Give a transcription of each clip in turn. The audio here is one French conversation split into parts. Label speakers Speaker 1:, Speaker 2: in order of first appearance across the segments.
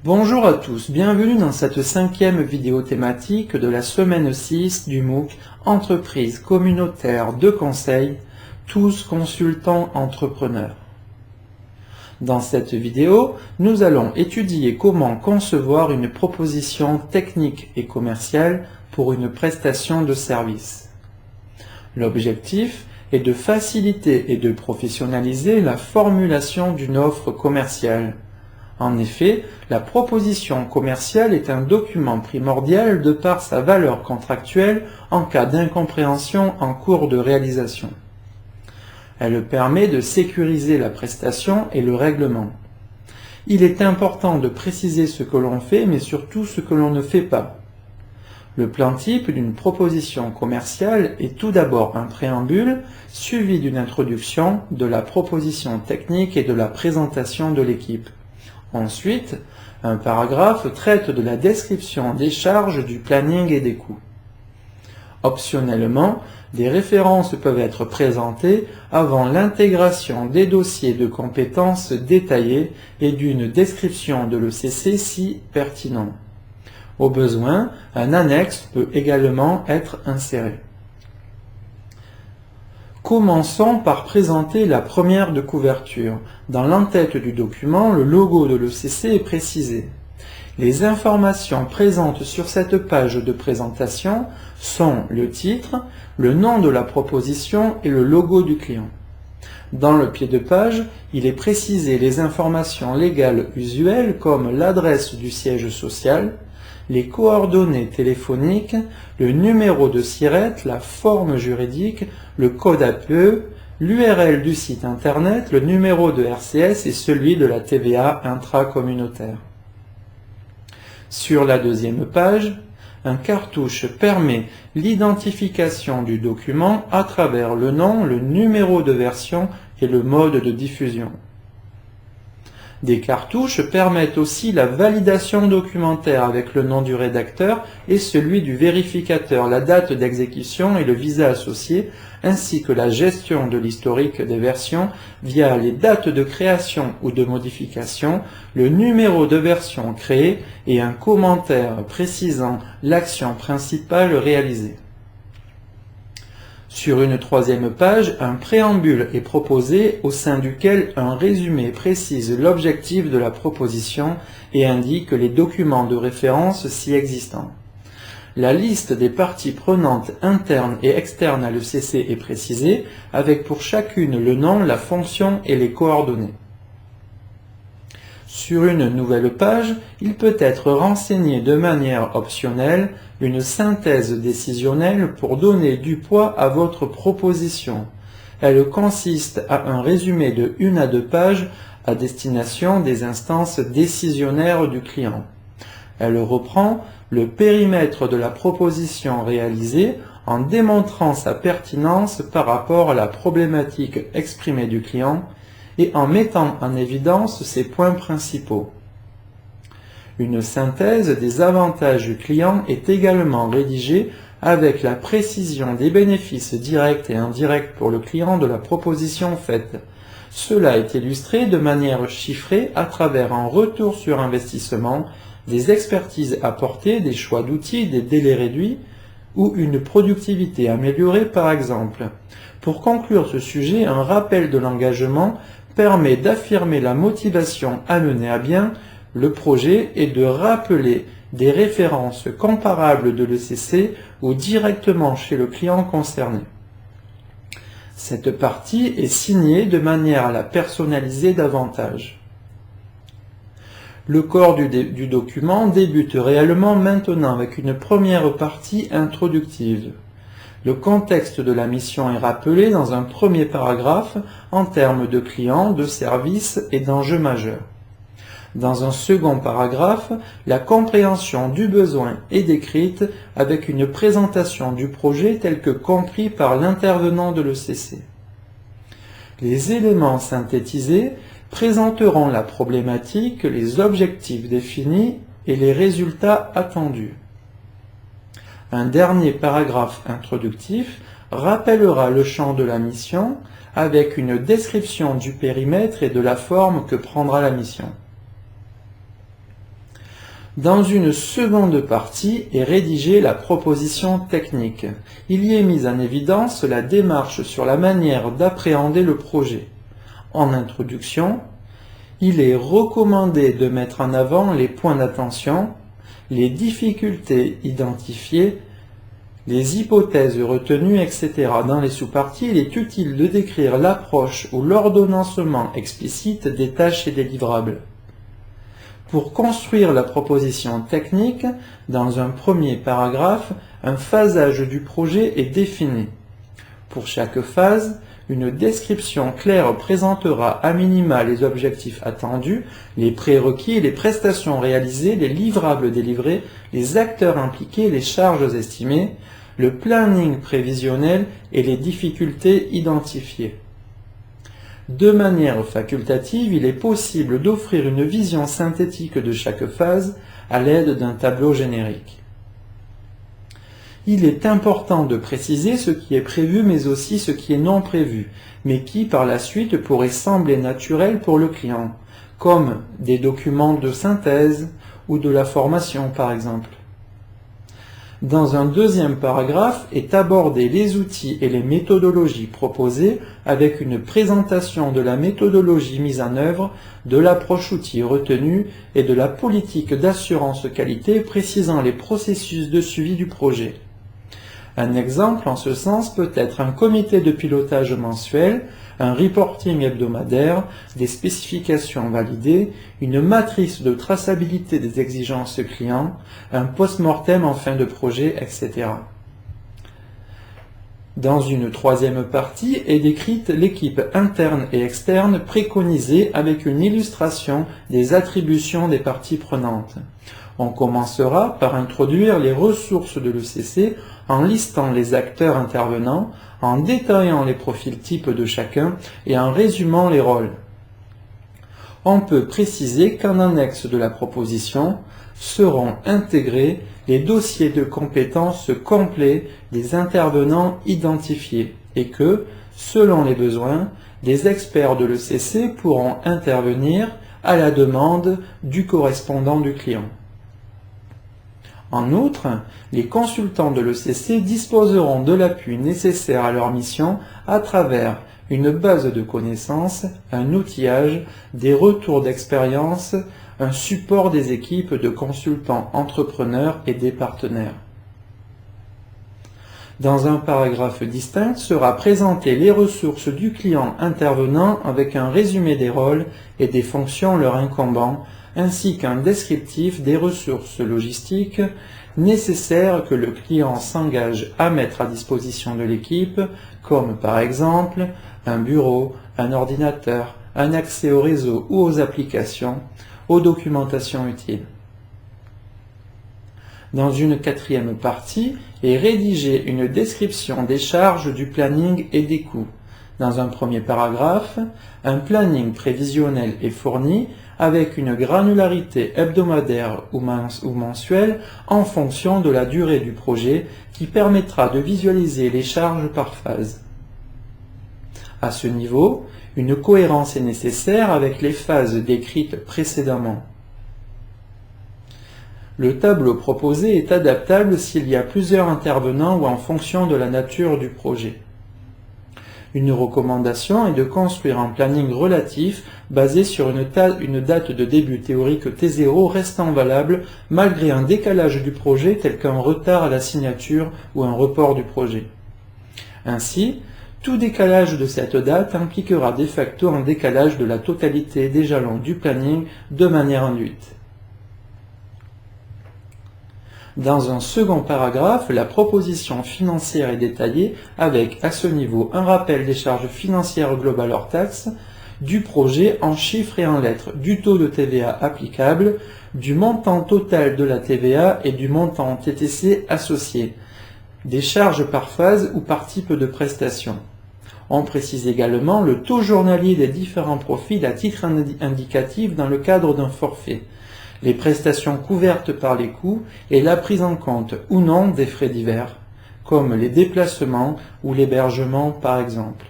Speaker 1: Bonjour à tous, bienvenue dans cette 5e vidéo thématique de la semaine 6 du MOOC Entreprise communautaire de conseil, tous consultants entrepreneurs. Dans cette vidéo, nous allons étudier comment concevoir une proposition technique et commerciale pour une prestation de service. L'objectif est de faciliter et de professionnaliser la formulation d'une offre commerciale. En effet, la proposition commerciale est un document primordial de par sa valeur contractuelle en cas d'incompréhension en cours de réalisation. Elle permet de sécuriser la prestation et le règlement. Il est important de préciser ce que l'on fait, mais surtout ce que l'on ne fait pas. Le plan type d'une proposition commerciale est tout d'abord un préambule, suivi d'une introduction, de la proposition technique et de la présentation de l'équipe. Ensuite, un paragraphe traite de la description des charges, du planning et des coûts. Optionnellement, des références peuvent être présentées avant l'intégration des dossiers de compétences détaillés et d'une description de l'ECC si pertinent. Au besoin, un annexe peut également être inséré. Commençons par présenter la première de couverture. Dans l'entête du document, le logo de l'ECC est précisé. Les informations présentes sur cette page de présentation sont le titre, le nom de la proposition et le logo du client. Dans le pied de page, il est précisé les informations légales usuelles comme l'adresse du siège social, les coordonnées téléphoniques, le numéro de SIRET, la forme juridique, le code APE, l'URL du site internet, le numéro de RCS et celui de la TVA intracommunautaire. Sur la deuxième page, un cartouche permet l'identification du document à travers le nom, le numéro de version et le mode de diffusion. Des cartouches permettent aussi la validation documentaire avec le nom du rédacteur et celui du vérificateur, la date d'exécution et le visa associé, ainsi que la gestion de l'historique des versions via les dates de création ou de modification, le numéro de version créé et un commentaire précisant l'action principale réalisée. Sur une troisième page, un préambule est proposé au sein duquel un résumé précise l'objectif de la proposition et indique les documents de référence si existants. La liste des parties prenantes internes et externes à l'ECC est précisée, avec pour chacune le nom, la fonction et les coordonnées. Sur une nouvelle page, il peut être renseigné de manière optionnelle une synthèse décisionnelle pour donner du poids à votre proposition. Elle consiste à un résumé de 1 à 2 pages à destination des instances décisionnaires du client. Elle reprend le périmètre de la proposition réalisée en démontrant sa pertinence par rapport à la problématique exprimée du client et en mettant en évidence ses points principaux. Une synthèse des avantages du client est également rédigée avec la précision des bénéfices directs et indirects pour le client de la proposition faite. Cela est illustré de manière chiffrée à travers un retour sur investissement, des expertises apportées, des choix d'outils, des délais réduits ou une productivité améliorée par exemple. Pour conclure ce sujet, un rappel de l'engagement permet d'affirmer la motivation à mener à bien le projet et de rappeler des références comparables de l'ECC ou directement chez le client concerné. Cette partie est signée de manière à la personnaliser davantage. Le corps du document débute réellement maintenant avec une première partie introductive. Le contexte de la mission est rappelé dans un premier paragraphe en termes de clients, de services et d'enjeux majeurs. Dans un second paragraphe, la compréhension du besoin est décrite avec une présentation du projet tel que compris par l'intervenant de l'ECC. Les éléments synthétisés présenteront la problématique, les objectifs définis et les résultats attendus. Un dernier paragraphe introductif rappellera le champ de la mission avec une description du périmètre et de la forme que prendra la mission. Dans une seconde partie est rédigée la proposition technique. Il y est mise en évidence la démarche sur la manière d'appréhender le projet. En introduction, il est recommandé de mettre en avant les points d'attention, les difficultés identifiées, les hypothèses retenues, etc. Dans les sous-parties, il est utile de décrire l'approche ou l'ordonnancement explicite des tâches et des livrables. Pour construire la proposition technique, dans un premier paragraphe, un phasage du projet est défini. Pour chaque phase, une description claire présentera à minima les objectifs attendus, les prérequis, les prestations réalisées, les livrables délivrés, les acteurs impliqués, les charges estimées, le planning prévisionnel et les difficultés identifiées. De manière facultative, il est possible d'offrir une vision synthétique de chaque phase à l'aide d'un tableau générique. Il est important de préciser ce qui est prévu mais aussi ce qui est non prévu, mais qui par la suite pourrait sembler naturel pour le client, comme des documents de synthèse ou de la formation par exemple. Dans un deuxième paragraphe est abordé les outils et les méthodologies proposées avec une présentation de la méthodologie mise en œuvre, de l'approche outil retenue et de la politique d'assurance qualité précisant les processus de suivi du projet. Un exemple en ce sens peut être un comité de pilotage mensuel, un reporting hebdomadaire, des spécifications validées, une matrice de traçabilité des exigences clients, un post-mortem en fin de projet, etc. Dans une troisième partie est décrite l'équipe interne et externe préconisée avec une illustration des attributions des parties prenantes. On commencera par introduire les ressources de l'ECC en listant les acteurs intervenants, en détaillant les profils types de chacun et en résumant les rôles. On peut préciser qu'en annexe de la proposition seront intégrés les dossiers de compétences complets des intervenants identifiés et que, selon les besoins, des experts de l'ECC pourront intervenir à la demande du correspondant du client. En outre, les consultants de l'ECC disposeront de l'appui nécessaire à leur mission à travers une base de connaissances, un outillage, des retours d'expérience, un support des équipes de consultants entrepreneurs et des partenaires. Dans un paragraphe distinct sera présenté les ressources du client intervenant avec un résumé des rôles et des fonctions leur incombant, ainsi qu'un descriptif des ressources logistiques nécessaires que le client s'engage à mettre à disposition de l'équipe, comme par exemple un bureau, un ordinateur, un accès au réseau ou aux applications, aux documentations utiles. Dans une quatrième partie est rédigée une description des charges du planning et des coûts. Dans un premier paragraphe, un planning prévisionnel est fourni avec une granularité hebdomadaire ou mensuelle en fonction de la durée du projet qui permettra de visualiser les charges par phase. À ce niveau, une cohérence est nécessaire avec les phases décrites précédemment. Le tableau proposé est adaptable s'il y a plusieurs intervenants ou en fonction de la nature du projet. Une recommandation est de construire un planning relatif basé sur une date de début théorique T0 restant valable malgré un décalage du projet tel qu'un retard à la signature ou un report du projet. Ainsi, tout décalage de cette date impliquera de facto un décalage de la totalité des jalons du planning de manière induite. Dans un second paragraphe, la proposition financière est détaillée avec, à ce niveau, un rappel des charges financières globales hors taxes, du projet en chiffres et en lettres, du taux de TVA applicable, du montant total de la TVA et du montant TTC associé, des charges par phase ou par type de prestation. On précise également le taux journalier des différents profils à titre indicatif dans le cadre d'un forfait, les prestations couvertes par les coûts et la prise en compte ou non des frais divers, comme les déplacements ou l'hébergement par exemple.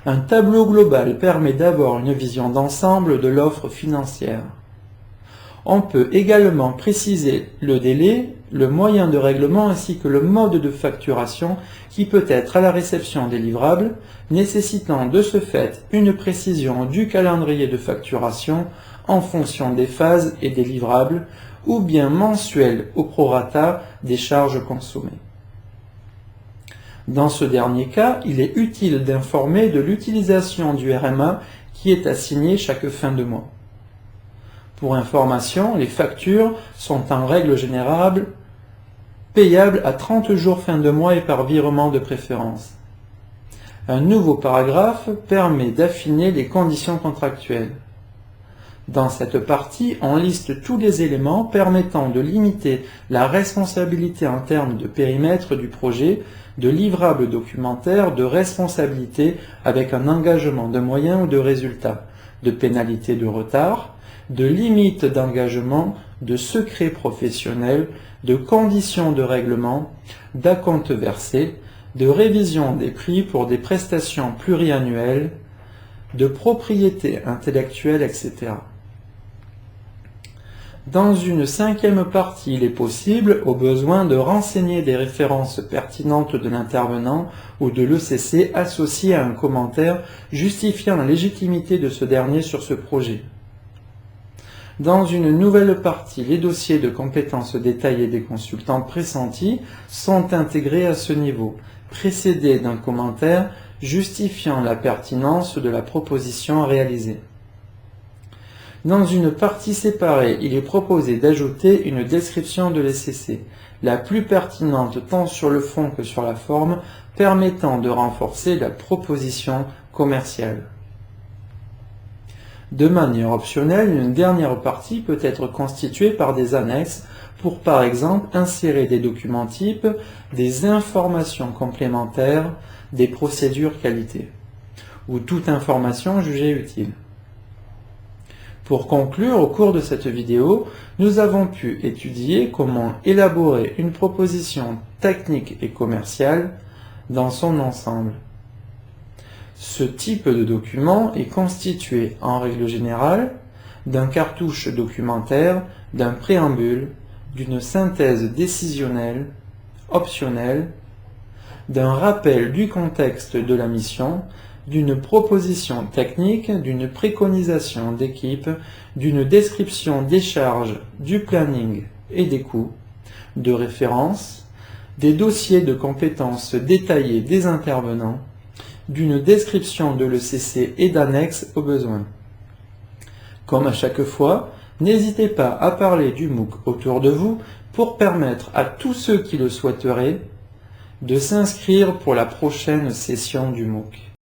Speaker 1: Un tableau global permet d'avoir une vision d'ensemble de l'offre financière. On peut également préciser le délai, le moyen de règlement ainsi que le mode de facturation qui peut être à la réception des livrables, nécessitant de ce fait une précision du calendrier de facturation en fonction des phases et des livrables, ou bien mensuel au prorata des charges consommées. Dans ce dernier cas, il est utile d'informer de l'utilisation du RMA qui est assigné chaque fin de mois. Pour information, les factures sont en règle générale payables à 30 jours fin de mois et par virement de préférence. Un nouveau paragraphe permet d'affiner les conditions contractuelles. Dans cette partie, on liste tous les éléments permettant de limiter la responsabilité en termes de périmètre du projet, de livrables documentaires, de responsabilité avec un engagement de moyens ou de résultats, de pénalités de retard, de limites d'engagement, de secret professionnel, de conditions de règlement, d'acomptes versés, de révision des prix pour des prestations pluriannuelles, de propriété intellectuelle, etc. Dans une cinquième partie, il est possible, au besoin, de renseigner des références pertinentes de l'intervenant ou de l'ECC associées à un commentaire justifiant la légitimité de ce dernier sur ce projet. Dans une nouvelle partie, les dossiers de compétences détaillées des consultants pressentis sont intégrés à ce niveau, précédés d'un commentaire justifiant la pertinence de la proposition à réaliser. Dans une partie séparée, il est proposé d'ajouter une description de l'ECC, la plus pertinente tant sur le fond que sur la forme, permettant de renforcer la proposition commerciale. De manière optionnelle, une dernière partie peut être constituée par des annexes pour par exemple insérer des documents types, des informations complémentaires, des procédures qualité, ou toute information jugée utile. Pour conclure, au cours de cette vidéo, nous avons pu étudier comment élaborer une proposition technique et commerciale dans son ensemble. Ce type de document est constitué, en règle générale, d'un cartouche documentaire, d'un préambule, d'une synthèse décisionnelle, optionnelle, d'un rappel du contexte de la mission, d'une proposition technique, d'une préconisation d'équipe, d'une description des charges, du planning et des coûts, de références, des dossiers de compétences détaillés des intervenants, d'une description de l'ECC et d'annexes aux besoins. Comme à chaque fois, n'hésitez pas à parler du MOOC autour de vous pour permettre à tous ceux qui le souhaiteraient de s'inscrire pour la prochaine session du MOOC.